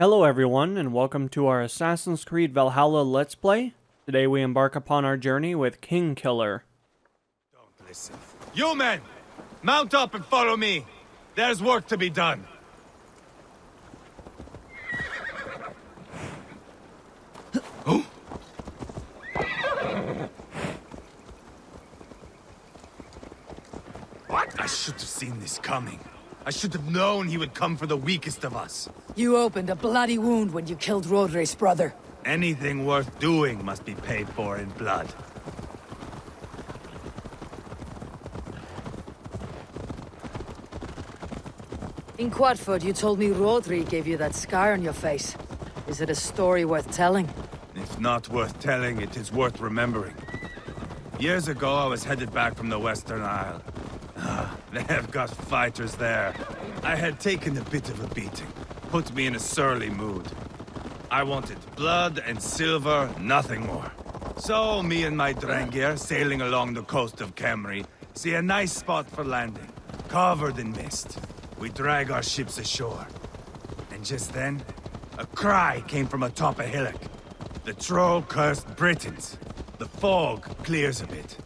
Hello everyone, and welcome to our Assassin's Creed Valhalla Let's Play. Today we embark upon our journey with King Killer. Don't listen. You men! Mount up and follow me! There's work to be done. Oh. What? I should have seen this coming. I should have known he would come for the weakest of us. You opened a bloody wound when you killed Roderi's brother. Anything worth doing must be paid for in blood. In Quadford, you told me Rodri gave you that scar on your face. Is it a story worth telling? If not worth telling, it is worth remembering. Years ago, I was headed back from the Western Isle. They have got fighters there. I had taken a bit of a beating. Put me in a surly mood. I wanted blood and silver, nothing more. So, me and my Drengir, sailing along the coast of Kemri, see a nice spot for landing, covered in mist. We drag our ships ashore. And just then, a cry came from atop a hillock. The troll-cursed Britons. The fog clears a bit.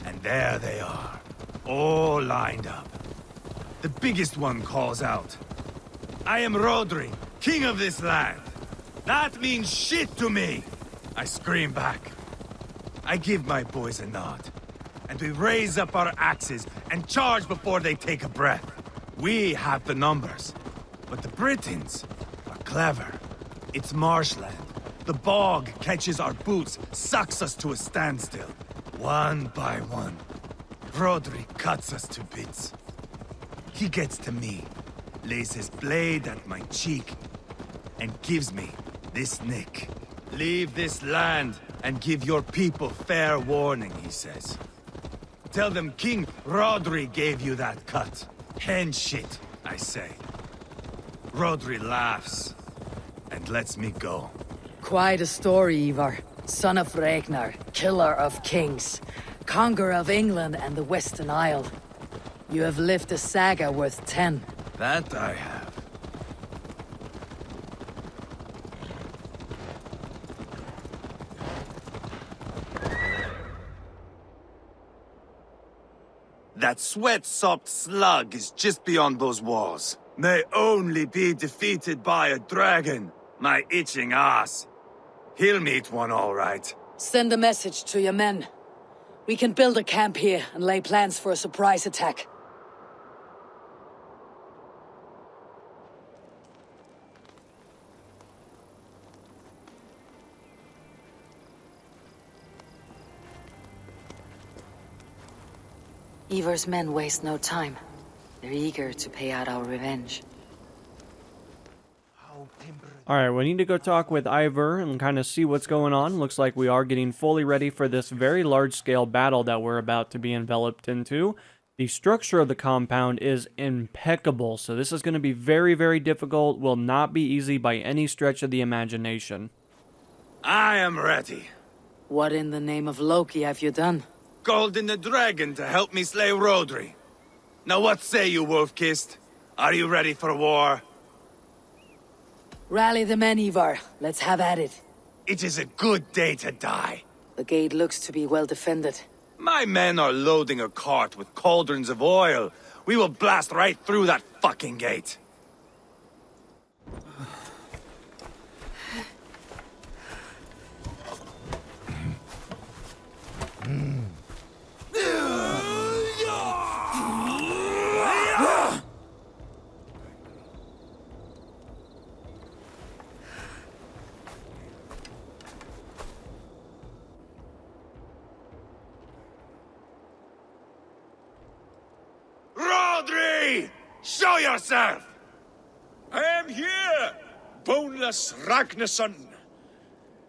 And there they are, all lined up. The biggest one calls out, "I am Rodri, king of this land." That means shit to me! I scream back. I give my boys a nod. And we raise up our axes and charge before they take a breath. We have the numbers. But the Britons are clever. It's marshland. The bog catches our boots, sucks us to a standstill. One by one. Rodri cuts us to bits. He gets to me, lays his blade at my cheek, and gives me this nick. Leave this land and give your people fair warning, he says. Tell them King Rodri gave you that cut. Hen shit, I say. Rodri laughs and lets me go. Quite a story, Ivar. Son of Ragnar, killer of kings, conqueror of England and the Western Isle. You have lived a saga worth 10. That I have. That sweat-sopped slug is just beyond those walls. May only be defeated by a dragon, my itching ass. He'll meet one all right. Send a message to your men. We can build a camp here and lay plans for a surprise attack. Ivar's men waste no time. They're eager to pay out our revenge. Alright, we need to go talk with Ivar and kind of see what's going on. Looks like we are getting fully ready for this very large-scale battle that we're about to be enveloped into. The structure of the compound is impeccable, so this is going to be very, very difficult. Will not be easy by any stretch of the imagination. I am ready. What in the name of Loki have you done? Called in the dragon to help me slay Rodri. Now what say you, Wolf-Kissed? Are you ready for war? Rally the men, Ivar. Let's have at it. It is a good day to die. The gate looks to be well defended. My men are loading a cart with cauldrons of oil. We will blast right through that fucking gate. Rodri! Show yourself! I am here, boneless Ragnarsson.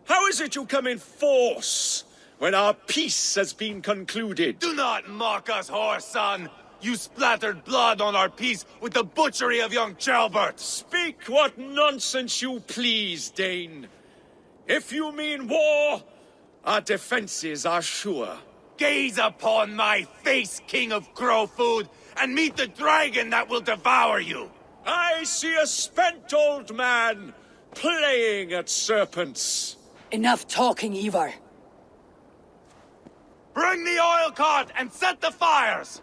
How is it you come in force when our peace has been concluded? Do not mock us, whore son! You splattered blood on our peace with the butchery of young Chalbert! Speak what nonsense you please, Dane. If you mean war, our defenses are sure. Gaze upon my face, king of crow food, and meet the dragon that will devour you! I see a spent old man playing at serpents. Enough talking, Ivar. Bring the oil cart and set the fires!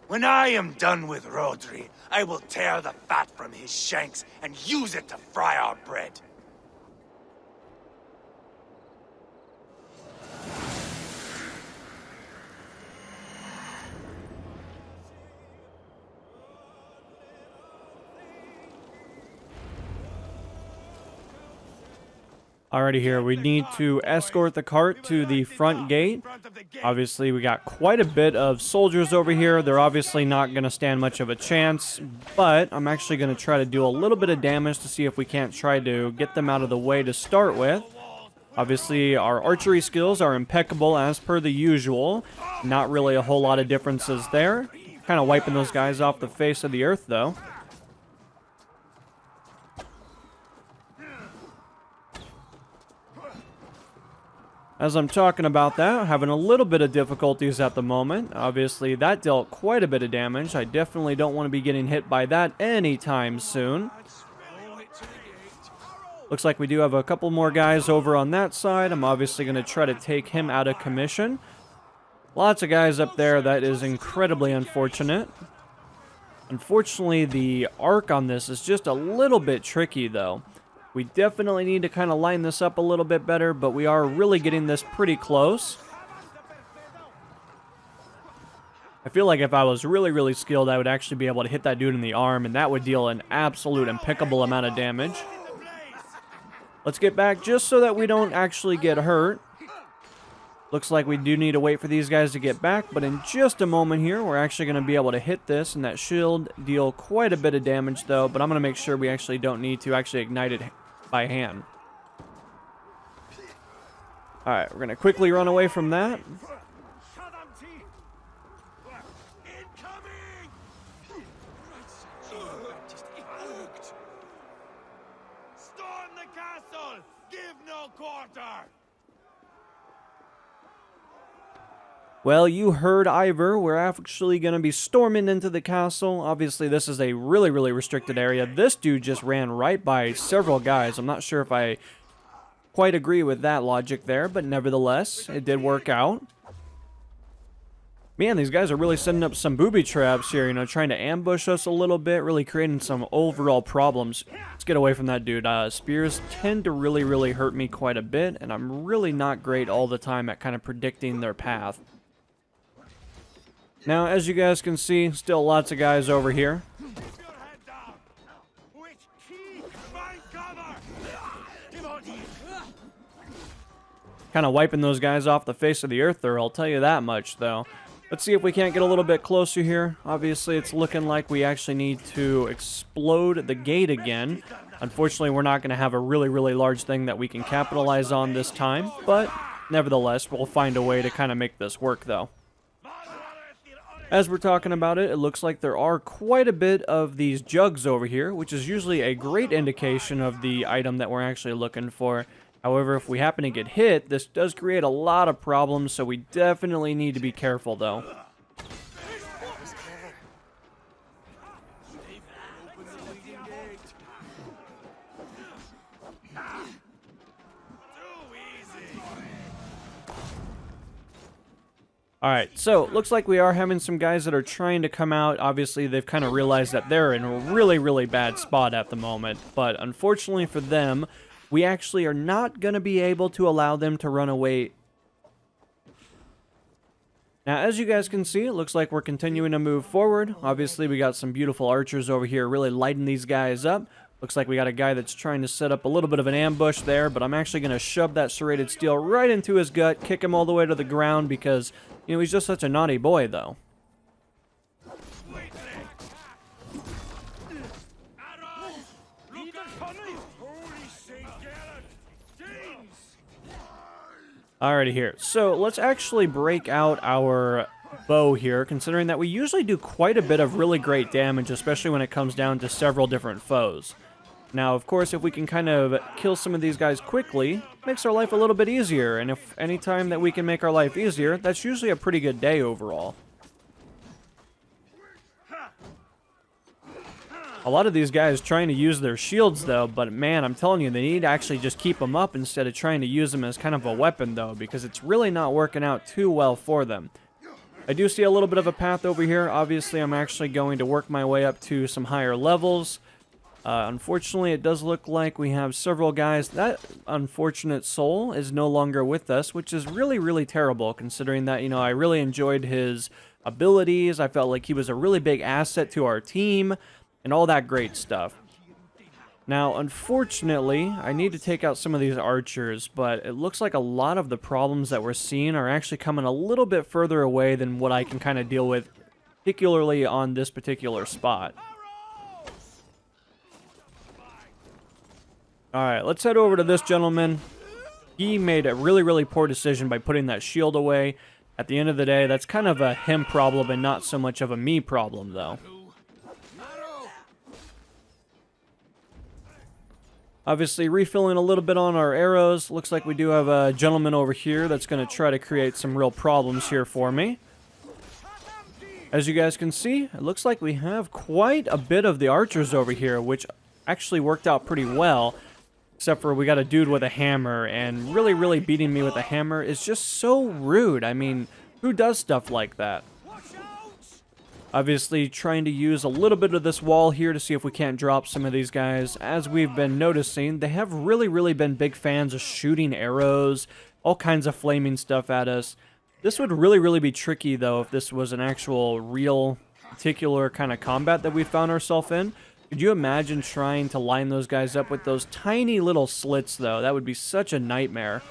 When I am done with Rodri, I will tear the fat from his shanks and use it to fry our bread. Alrighty here, we need to escort the cart to the front gate. Obviously, we got quite a bit of soldiers over here. They're obviously not going to stand much of a chance, but I'm actually going to try to do a little bit of damage to see if we can't try to get them out of the way to start with. Obviously, our archery skills are impeccable as per the usual. Not really a whole lot of differences there. Kind of wiping those guys off the face of the earth, though. As I'm talking about that, having a little bit of difficulties at the moment. Obviously, that dealt quite a bit of damage. I definitely don't want to be getting hit by that anytime soon. Looks like we do have a couple more guys over on that side. I'm obviously going to try to take him out of commission. Lots of guys up there. That is incredibly unfortunate. Unfortunately, the arc on this is just a little bit tricky, though. We definitely need to kind of line this up a little bit better, but we are really getting this pretty close. I feel like if I was really skilled, I would actually be able to hit that dude in the arm, and that would deal an absolute impeccable amount of damage. Let's get back just so that we don't actually get hurt. Looks like we do need to wait for these guys to get back, but in just a moment here, we're actually going to be able to hit this, and that should deal quite a bit of damage, though, but I'm going to make sure we actually don't need to actually ignite it by hand. Alright, we're going to quickly run away from that. Storm the castle! Give no quarter! Well, you heard Ivor. We're actually going to be storming into the castle. Obviously, this is a really restricted area. This dude just ran right by several guys. I'm not sure if I quite agree with that logic there, but nevertheless, it did work out. Man, these guys are really setting up some booby traps here, you know, trying to ambush us a little bit, really creating some overall problems. Let's get away from that dude. Spears tend to really hurt me quite a bit, and I'm really not great all the time at kind of predicting their path. Now, as you guys can see, still lots of guys over here. Kind of wiping those guys off the face of the earth there, I'll tell you that much, though. Let's see if we can't get a little bit closer here. Obviously, it's looking like we actually need to explode the gate again. Unfortunately, we're not going to have a really large thing that we can capitalize on this time, but nevertheless, we'll find a way to kind of make this work, though. As we're talking about it, it looks like there are quite a bit of these jugs over here, which is usually a great indication of the item that we're actually looking for. However, if we happen to get hit, this does create a lot of problems, so we definitely need to be careful, though. Alright, so looks like we are having some guys that are trying to come out. Obviously, they've kind of realized that they're in a really bad spot at the moment. But unfortunately for them, we actually are not going to be able to allow them to run away. Now, as you guys can see, it looks like we're continuing to move forward. Obviously, we got some beautiful archers over here really lighting these guys up. Looks like we got a guy that's trying to set up a little bit of an ambush there, but I'm actually going to shove that serrated steel right into his gut, kick him all the way to the ground because, you know, he's just such a naughty boy, though. Alrighty here. So let's actually break out our bow here, considering that we usually do quite a bit of really great damage, especially when it comes down to several different foes. Now, of course, if we can kind of kill some of these guys quickly, it makes our life a little bit easier. And if any time that we can make our life easier, that's usually a pretty good day overall. A lot of these guys trying to use their shields, though, but man, I'm telling you, they need to actually just keep them up instead of trying to use them as kind of a weapon, though, because it's really not working out too well for them. I do see a little bit of a path over here. Obviously, I'm actually going to work my way up to some higher levels. Unfortunately, it does look like we have several guys. That unfortunate soul is no longer with us, which is really, really terrible, considering that, you know, I really enjoyed his abilities. I felt like he was a really big asset to our team, and all that great stuff. Now, unfortunately, I need to take out some of these archers, but it looks like a lot of the problems that we're seeing are actually coming a little bit further away than what I can kind of deal with, particularly on this particular spot. Alright, let's head over to this gentleman. He made a really, really poor decision by putting that shield away. At the end of the day, that's kind of a him problem and not so much of a me problem, though. Obviously, refilling a little bit on our arrows. Looks like we do have a gentleman over here that's going to try to create some real problems here for me. As you guys can see, it looks like we have quite a bit of the archers over here, which actually worked out pretty well. Except for we got a dude with a hammer, and really, really beating me with a hammer is just so rude. I mean, who does stuff like that? Obviously, trying to use a little bit of this wall here to see if we can't drop some of these guys. As we've been noticing, they have really, really been big fans of shooting arrows, all kinds of flaming stuff at us. This would really, really be tricky, though, if this was an actual, real, particular kind of combat that we found ourselves in. Could you imagine trying to line those guys up with those tiny little slits, though? That would be such a nightmare.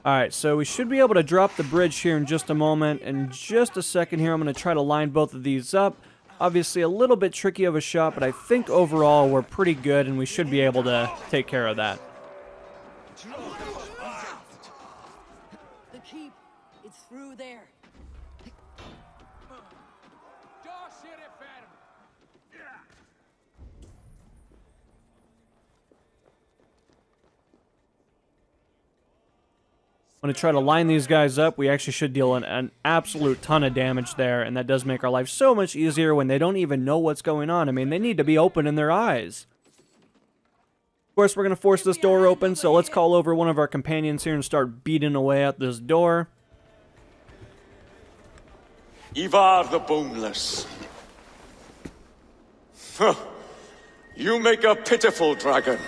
Alright, so we should be able to drop the bridge here in just a moment. In just a second here, I'm going to try to line both of these up. Obviously, a little bit tricky of a shot, but I think overall we're pretty good, and we should be able to take care of that. The keep, it's through there. I'm going to try to line these guys up. We actually should deal an absolute ton of damage there, and that does make our life so much easier when they don't even know what's going on. I mean, they need to be open in their eyes. Of course, we're going to force this door open, so let's call over one of our companions here and start beating away at this door. Ivar the Boneless. Huh. You make a pitiful dragon.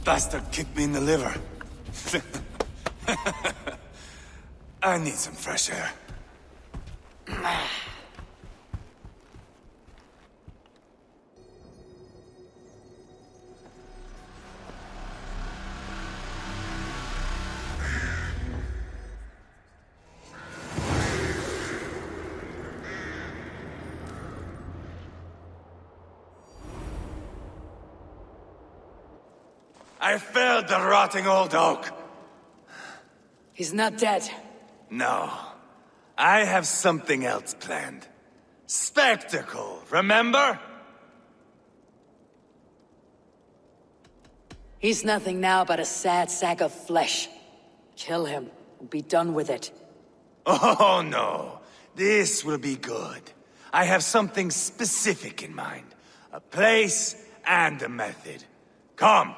Bastard kicked me in the liver. I need some fresh air. I felled the rotting old oak. He's not dead. No. I have something else planned. Spectacle, remember? He's nothing now but a sad sack of flesh. Kill him and be done with it. Oh no. This will be good. I have something specific in mind. A place and a method. Come.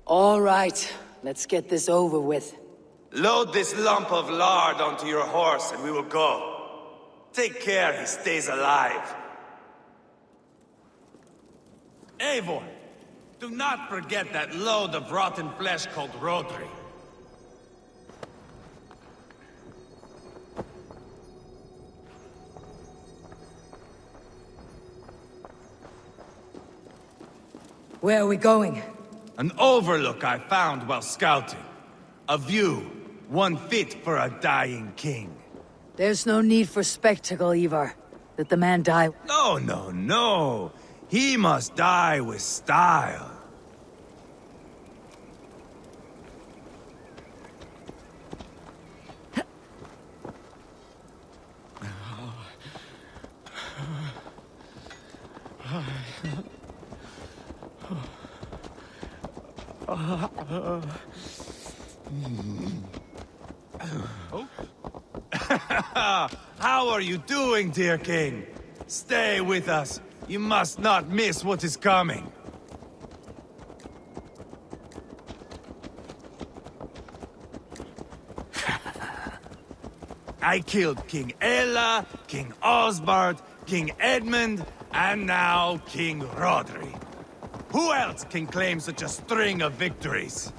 All right, let's get this over with. Load this lump of lard onto your horse and we will go. Take care he stays alive. Eivor, do not forget that load of rotten flesh called Rodri. Where are we going? An overlook I found while scouting. A view, one fit for a dying king. There's no need for spectacle, Ivar. Let the man die. No, no, no. He must die with style. How are you doing, dear king? Stay with us. You must not miss what is coming. I killed King Ella, King Osbert, King Edmund, and now King Rodri. Who else can claim such a string of victories?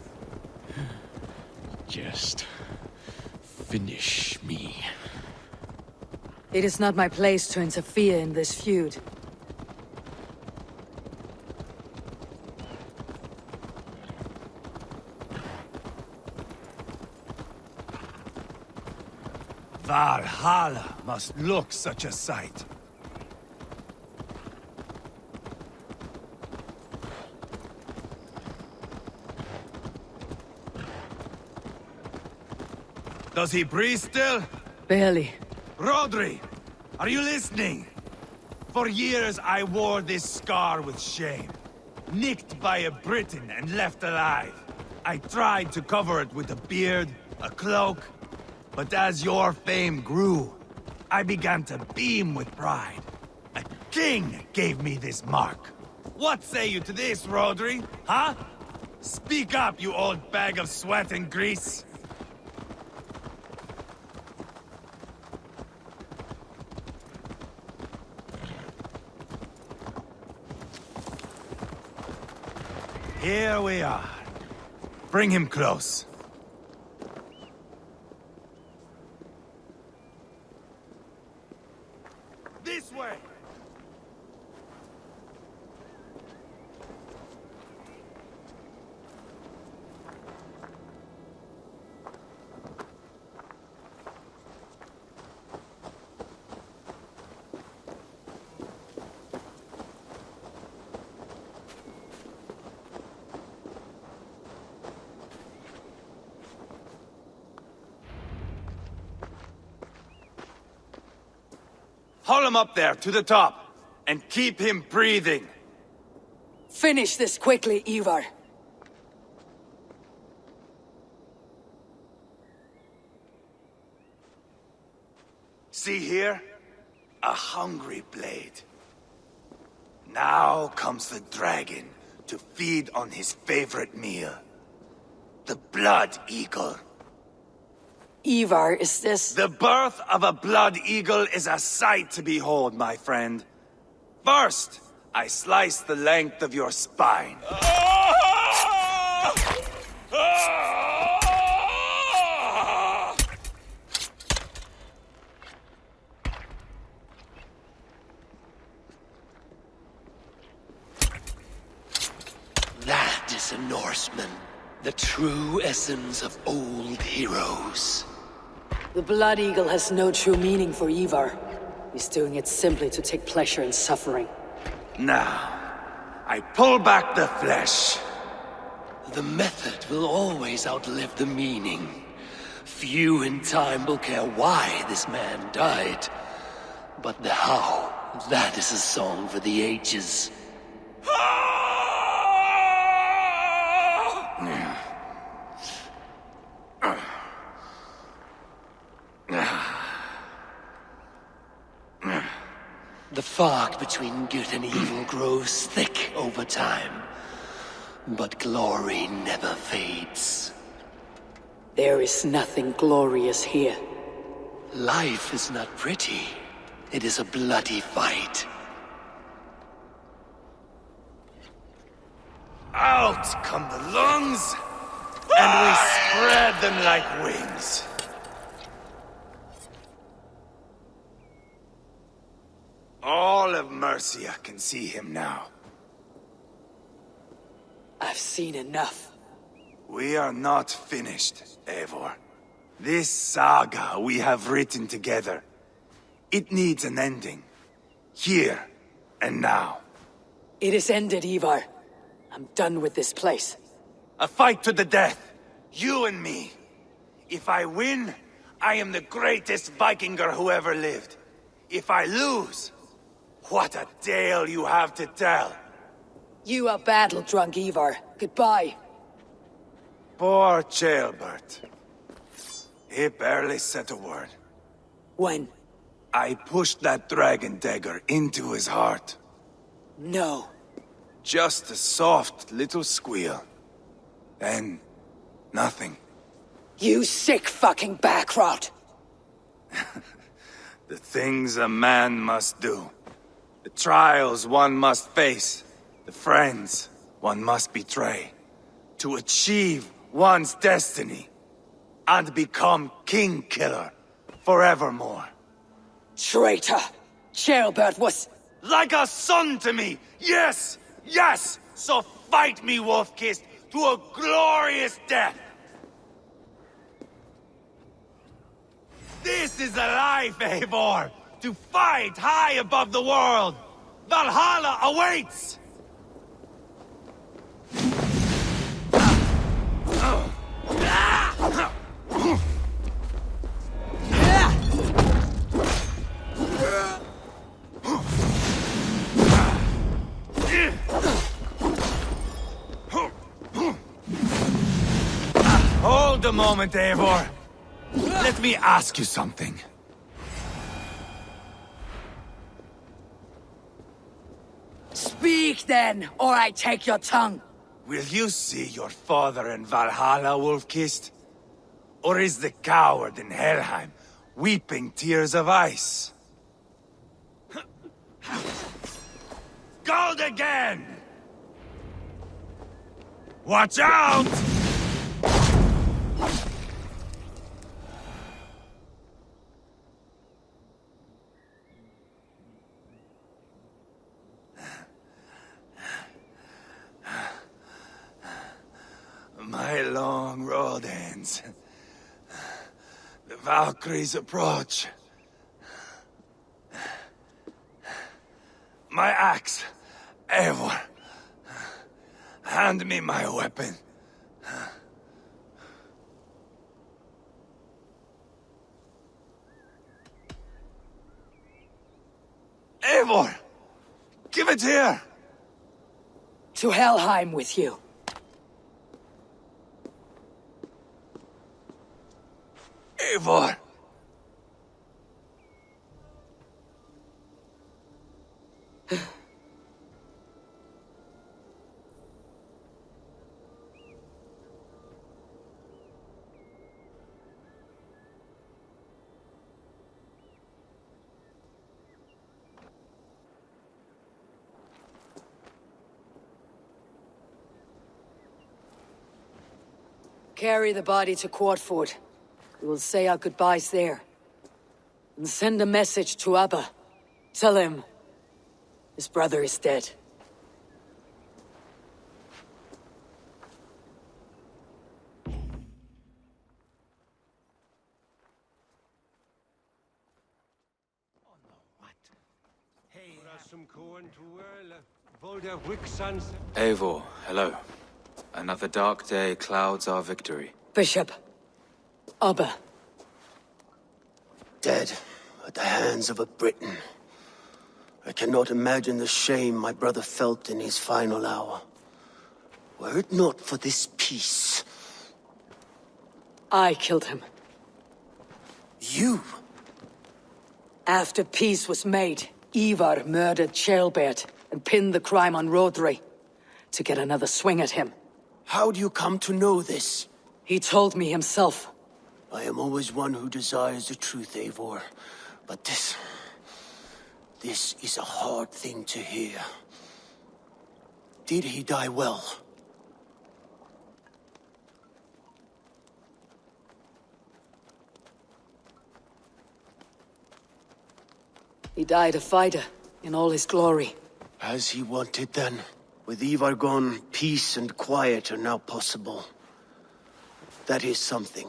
Just finish me. It is not my place to interfere in this feud. Valhalla must look such a sight. Does he breathe still? Barely. Rodri, are you listening? For years I wore this scar with shame. Nicked by a Briton and left alive. I tried to cover it with a beard, a cloak, but as your fame grew, I began to beam with pride. A king gave me this mark. What say you to this, Rodri? Huh? Speak up, you old bag of sweat and grease. Here we are. Bring him close. This way! Haul him up there, to the top, and keep him breathing. Finish this quickly, Ivar. See here? A hungry blade. Now comes the dragon to feed on his favorite meal. The blood eagle. Ivar, is this... The birth of a blood eagle is a sight to behold, my friend. First, I slice the length of your spine. That is a Norseman. The true essence of old heroes. The Blood Eagle has no true meaning for Ivar. He's doing it simply to take pleasure in suffering. Now, I pull back the flesh. The method will always outlive the meaning. Few in time will care why this man died. But the how, that is a song for the ages. The fog between good and evil grows thick over time. But glory never fades. There is nothing glorious here. Life is not pretty. It is a bloody fight. Out come the lungs, and we spread them like wings. All of Mercia can see him now. I've seen enough. We are not finished, Eivor. This saga we have written together, it needs an ending. Here and now. It is ended, Ivar. I'm done with this place. A fight to the death. You and me. If I win, I am the greatest Vikinger who ever lived. If I lose, what a tale you have to tell. You are battle-drunk, Ivar. Goodbye. Poor Ceolbert. He barely said a word. When? I pushed that dragon dagger into his heart. No. Just a soft little squeal. Then, nothing. You sick fucking backrot! The things a man must do. The trials one must face. The friends one must betray. To achieve one's destiny. And become king killer forevermore. Traitor! Ceolbert was... Like a son to me! Yes! Yes! So fight me, Wolf-Kissed, to a glorious death! This is a life, Eivor! To fight high above the world! Valhalla awaits! Hold a moment, Eivor. Let me ask you something. Speak then, or I take your tongue. Will you see your father in Valhalla, Wolf-Kissed? Or is the coward in Helheim weeping tears of ice? Gold again! Watch out! My long road ends. The Valkyries approach. My axe, Eivor. Hand me my weapon. Eivor! Give it here! To Helheim with you. Eivor! Carry the body to Quartford. We will say our goodbyes there. And send a message to Abba. Tell him his brother is dead. Eivor, hello. Another dark day clouds our victory. Bishop. Abba. Dead at the hands of a Briton. I cannot imagine the shame my brother felt in his final hour. Were it not for this peace... I killed him. You? After peace was made, Ivar murdered Ceolbert and pinned the crime on Rodri to get another swing at him. How do you come to know this? He told me himself. I am always one who desires the truth, Eivor. But this is a hard thing to hear. Did he die well? He died a fighter in all his glory. As he wanted then, With Ivar gone, peace and quiet are now possible. That is something.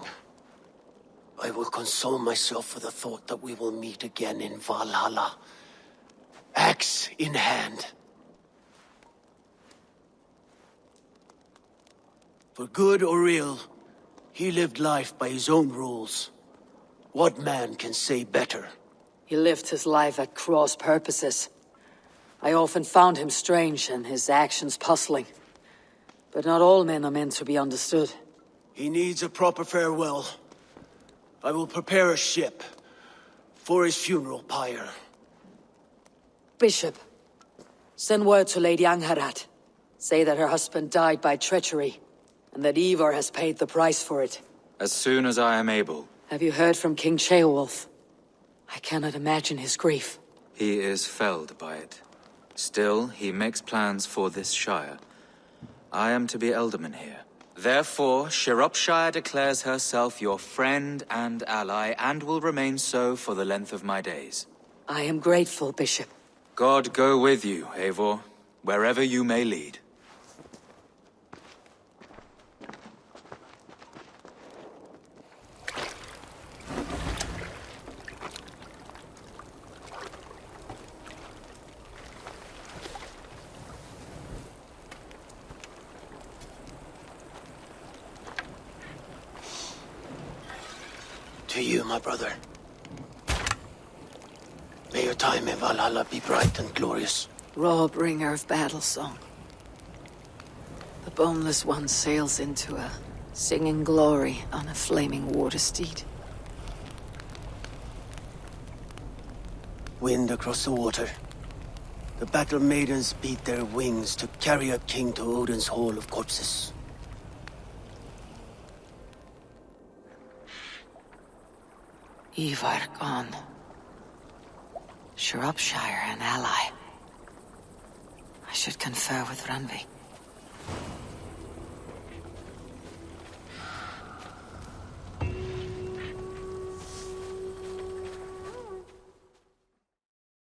I will console myself with the thought that we will meet again in Valhalla. Axe in hand. For good or ill, he lived life by his own rules. What man can say better? He lived his life at cross purposes. I often found him strange and his actions puzzling. But not all men are meant to be understood. He needs a proper farewell. I will prepare a ship for his funeral pyre. Bishop, send word to Lady Angharad. Say that her husband died by treachery, and that Ivar has paid the price for it. As soon as I am able. Have you heard from King Ceolwulf? I cannot imagine his grief. He is felled by it. Still, he makes plans for this shire. I am to be Elderman here. Therefore, Shropshire declares herself your friend and ally, and will remain so for the length of my days. I am grateful, Bishop. God go with you, Eivor, wherever you may lead. To you, my brother. May your time in Valhalla be bright and glorious. Raw bringer of battle song. The boneless one sails into a singing glory on a flaming water steed. Wind across the water. The battle maidens beat their wings to carry a king to Odin's Hall of Corpses. Ivar gone. Shropshire an ally. I should confer with Randvi.